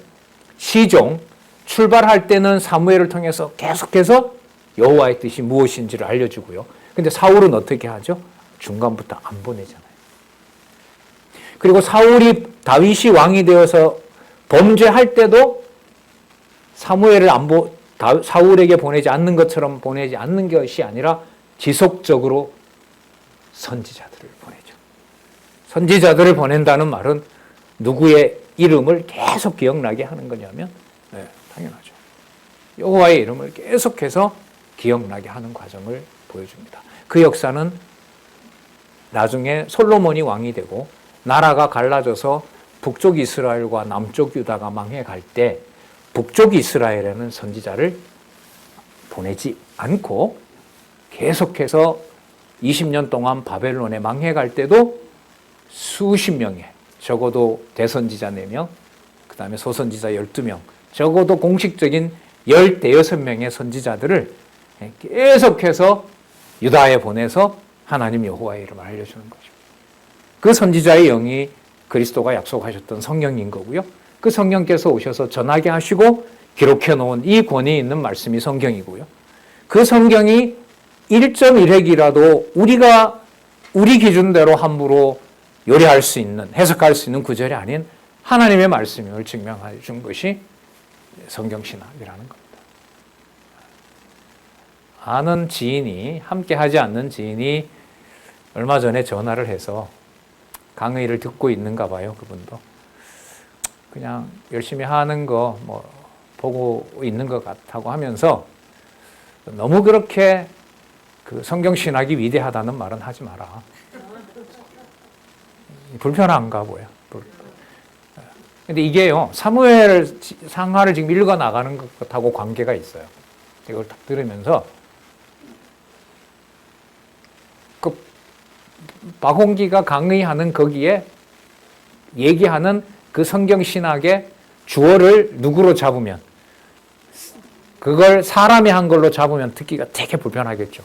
시종 출발할 때는 사무엘을 통해서 계속해서 여호와의 뜻이 무엇인지를 알려주고요. 근데 사울은 어떻게 하죠? 중간부터 안 보내잖아요. 그리고 다윗이 왕이 되어서 범죄할 때도 사울에게 보내지 않는 것처럼 보내지 않는 것이 아니라 지속적으로 선지자들을 보내죠. 선지자들을 보낸다는 말은 누구의 이름을 계속 기억나게 하는 거냐면 당연하죠. 여호와의 이름을 계속해서 기억나게 하는 과정을 보여줍니다. 그 역사는 나중에 솔로몬이 왕이 되고 나라가 갈라져서 북쪽 이스라엘과 남쪽 유다가 망해갈 때 북쪽 이스라엘에는 선지자를 보내지 않고 계속해서 20년 동안 바벨론에 망해갈 때도 수십 명의 적어도 대선지자 4명, 그 다음에 소선지자 12명, 적어도 공식적인 16명의 선지자들을 계속해서 유다에 보내서 하나님 여호와의 이름을 알려주는 거죠. 그 선지자의 영이 그리스도가 약속하셨던 성령인 거고요. 그 성령께서 오셔서 전하게 하시고 기록해 놓은 이 권위 있는 말씀이 성경이고요. 그 성경이 1.1핵이라도 우리 기준대로 함부로 요리할 수 있는, 해석할 수 있는 구절이 아닌 하나님의 말씀을 증명해 준 것이 성경신학이라는 겁니다. 아는 지인이, 함께 하지 않는 지인이 얼마 전에 전화를 해서 강의를 듣고 있는가 봐요, 그분도. 그냥 열심히 하는 거 보고 있는 것 같다고 하면서 너무 그렇게 그 성경신학이 위대하다는 말은 하지 마라. 불편한가 보여. 근데 이게요, 사무엘 상하를 지금 읽어 나가는 것하고 관계가 있어요. 이걸 딱 들으면서 그 박홍기가 강의하는 거기에 얘기하는 그 성경신학의 주어를 누구로 잡으면, 그걸 사람이 한 걸로 잡으면 듣기가 되게 불편하겠죠.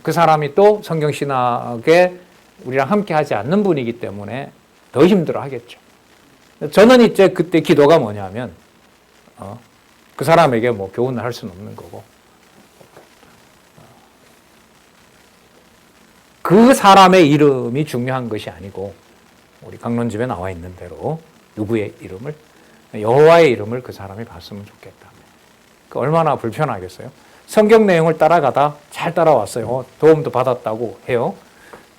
그 사람이 또 성경신학에 우리랑 함께 하지 않는 분이기 때문에 더 힘들어 하겠죠. 저는 이제 그때 기도가 뭐냐면, 그 사람에게 교훈을 할 수는 없는 거고, 그 사람의 이름이 중요한 것이 아니고, 우리 강론집에 나와 있는 대로 누구의 이름을, 여호와의 이름을 그 사람이 봤으면 좋겠다. 얼마나 불편하겠어요? 성경 내용을 따라가다 잘 따라왔어요. 도움도 받았다고 해요.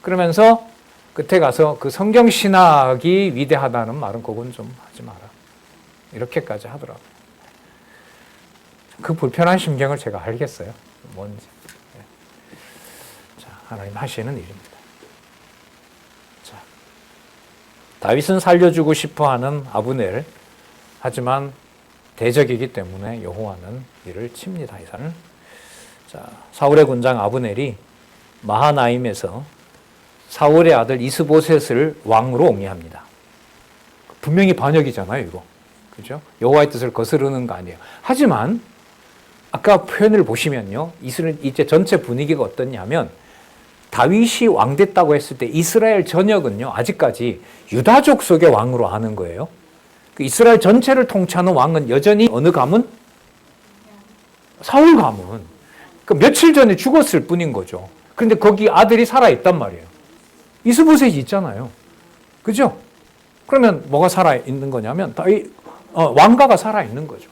그러면서 끝에 가서 그 성경 신학이 위대하다는 말은 그건 좀 하지 마라. 이렇게까지 하더라고요. 그 불편한 심경을 제가 알겠어요. 뭔지. 자, 하나님 하시는 일입니다. 자, 다윗은 살려주고 싶어하는 아브넬, 하지만 대적이기 때문에 여호와는 이를 칩니다. 이 사람은. 자, 사울의 군장 아브넬이 마하나임에서 사울의 아들 이스보셋을 왕으로 옹리합니다. 분명히 반역이잖아요, 이거. 그죠? 여호와의 뜻을 거스르는 거 아니에요. 하지만 아까 표현을 보시면요, 이제 전체 분위기가 어떻냐면 다윗이 왕 됐다고 했을 때 이스라엘 전역은요 아직까지 유다족 속의 왕으로 아는 거예요. 이스라엘 전체를 통치하는 왕은 여전히 어느 가문? 사울 가문. 며칠 전에 죽었을 뿐인 거죠. 그런데 거기 아들이 살아있단 말이에요. 이스보셋이 있잖아요. 그죠? 그러면 뭐가 살아있는 거냐면 왕가가 살아있는 거죠.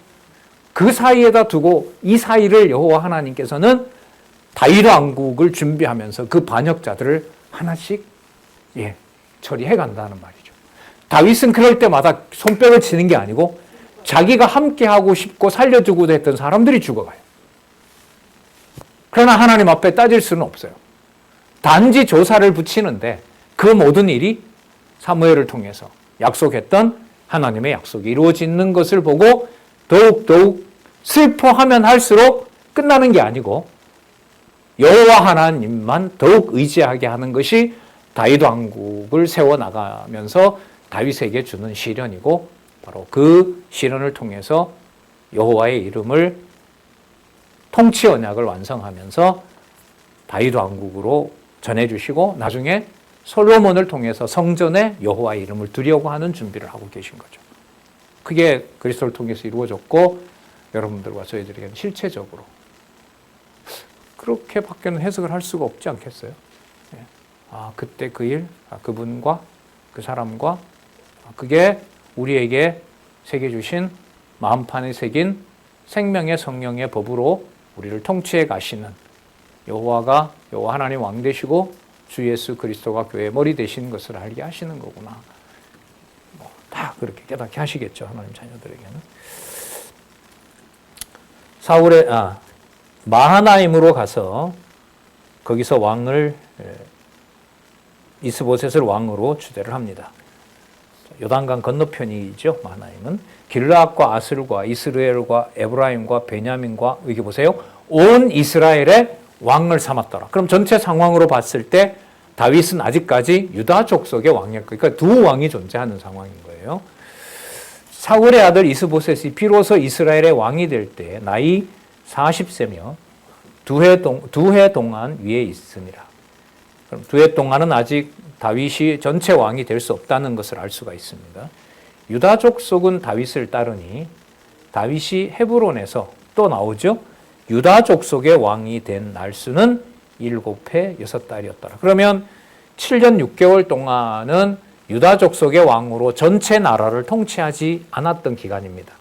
그 사이에다 두고 이 사이를 여호와 하나님께서는 다윗 왕국을 준비하면서 그 반역자들을 하나씩 처리해 간다는 말이죠. 다윗은 그럴 때마다 손뼉을 치는 게 아니고 자기가 함께하고 싶고 살려주고도 했던 사람들이 죽어가요. 그러나 하나님 앞에 따질 수는 없어요. 단지 조사를 붙이는데 그 모든 일이 사무엘을 통해서 약속했던 하나님의 약속이 이루어지는 것을 보고 더욱더욱 슬퍼하면 할수록 끝나는 게 아니고 여호와 하나님만 더욱 의지하게 하는 것이 다윗 왕국을 세워 나가면서 다윗에게 주는 시련이고 바로 그 시련을 통해서 여호와의 이름을 통치 언약을 완성하면서 다윗 왕국으로 전해주시고 나중에 솔로몬을 통해서 성전에 여호와의 이름을 드리려고 하는 준비를 하고 계신 거죠. 그게 그리스도를 통해서 이루어졌고 여러분들과 저희들에게는 실체적으로 그렇게밖에는 해석을 할 수가 없지 않겠어요? 그때 그 일, 그분과 그 사람과 그게 우리에게 새겨주신 마음판에 새긴 생명의 성령의 법으로 우리를 통치해 가시는 여호와 하나님 왕 되시고 주 예수 그리스도가 교회의 머리 되신 것을 알게 하시는 거구나. 다 그렇게 깨닫게 하시겠죠. 하나님 자녀들에게는. 사울의 마하나임으로 가서 거기서 왕을 이스보셋을 왕으로 추대를 합니다. 요단강 건너편이죠. 마하나임은 길르앗과 아슬과 이스라엘과 에브라임과 베냐민과 여기 보세요. 온 이스라엘의 왕을 삼았더라. 그럼 전체 상황으로 봤을 때 다윗은 아직까지 유다 족속의 왕이었고, 그러니까 두 왕이 존재하는 상황인 거예요. 사울의 아들 이스보셋이 비로소 이스라엘의 왕이 될 때 나이 40세며 두 해 동안 위에 있습니다. 그럼 두 해 동안은 아직 다윗이 전체 왕이 될 수 없다는 것을 알 수가 있습니다. 유다 족속은 다윗을 따르니 다윗이 헤브론에서 또 나오죠. 유다 족속의 왕이 된 날수는 7해 6달이었더라. 그러면 7년 6개월 동안은 유다 족속의 왕으로 전체 나라를 통치하지 않았던 기간입니다.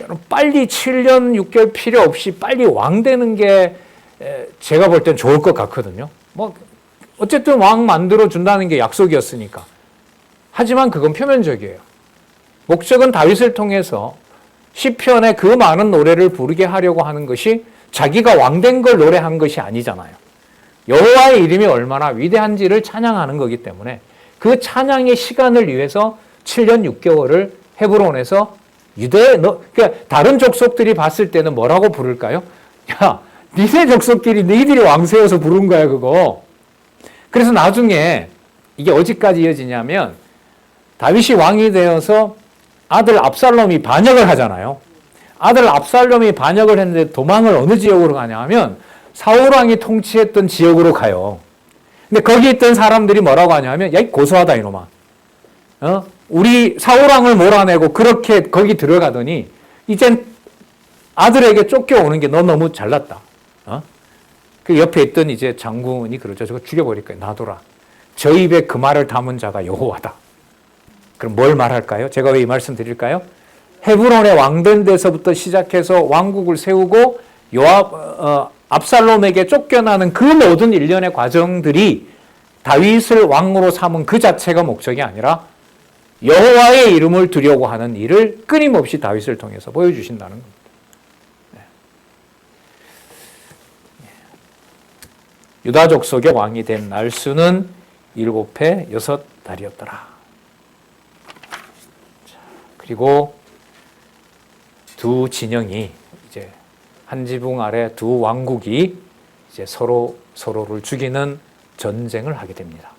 여러분 빨리 7년 6개월 필요 없이 빨리 왕 되는 게 제가 볼 땐 좋을 것 같거든요. 어쨌든 왕 만들어 준다는 게 약속이었으니까. 하지만 그건 표면적이에요. 목적은 다윗을 통해서 시편의 그 많은 노래를 부르게 하려고 하는 것이 자기가 왕된 걸 노래한 것이 아니잖아요. 여호와의 이름이 얼마나 위대한지를 찬양하는 거기 때문에 그 찬양의 시간을 위해서 7년 6개월을 헤브론에서 그러니까 다른 족속들이 봤을 때는 뭐라고 부를까요? 야, 니네 족속끼리 너희들이 왕 세워서 부른 거야, 그거. 그래서 나중에 이게 어디까지 이어지냐면 다윗이 왕이 되어서 아들 압살롬이 반역을 하잖아요. 아들 압살롬이 반역을 했는데 도망을 어느 지역으로 가냐 하면 사울 왕이 통치했던 지역으로 가요. 근데 거기 있던 사람들이 뭐라고 하냐면 야, 고소하다 이놈아. 우리 사울 왕을 몰아내고 그렇게 거기 들어가더니 이젠 아들에게 쫓겨오는 게 너 너무 잘났다. 그 옆에 있던 이제 장군이 그러죠. 저거 죽여버릴 거예요. 놔둬라. 저 입에 그 말을 담은 자가 여호와다. 그럼 뭘 말할까요? 제가 왜 이 말씀 드릴까요? 헤브론의 왕된 데서부터 시작해서 왕국을 세우고 압살롬에게 쫓겨나는 그 모든 일련의 과정들이 다윗을 왕으로 삼은 그 자체가 목적이 아니라 여호와의 이름을 두려고 하는 일을 끊임없이 다윗을 통해서 보여주신다는 겁니다. 유다 족속의 왕이 된 날수는 7해 6달이었더라. 그리고 두 진영이 이제 한 지붕 아래 두 왕국이 이제 서로를 죽이는 전쟁을 하게 됩니다.